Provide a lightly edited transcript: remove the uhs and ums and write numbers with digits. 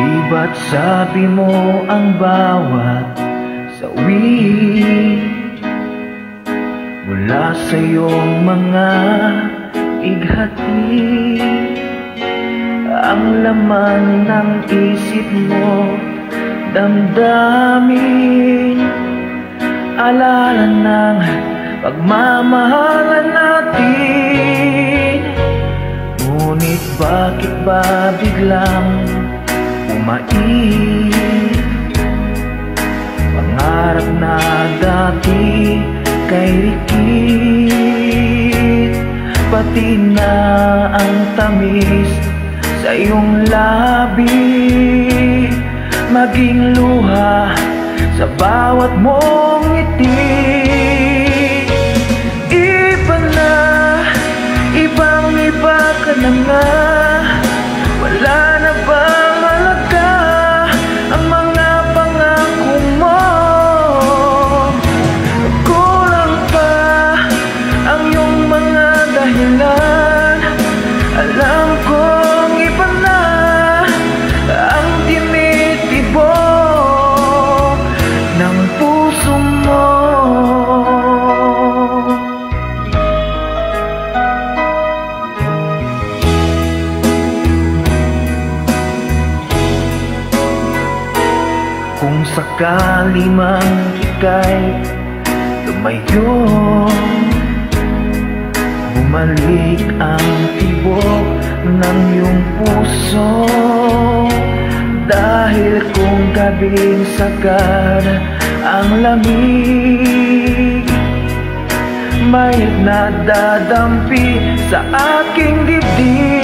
Di ba't sabi mo ang bawat sawi mula sa iyong mga ighati, ang laman ng isip mo, damdamin, alala ng pagmamahalan natin. Ngunit bakit ba biglang umait pangarap na dati kay Rikit, pati na ang tamis sa iyong labi, maging luha sa bawat mong ngiti. Iba na, ibang-iba ka na nga, wala na bang halaga ang mga pangako mo? Kulang pa ang iyong mga dahilan, alam kong iba na ang tinitibok ng puso mo. Kung sakali man ika'y lumayo, bumalik ang tibok ng iyong puso, dahil kung gabing sagad ang lamig, may nadadampi sa aking dibdib.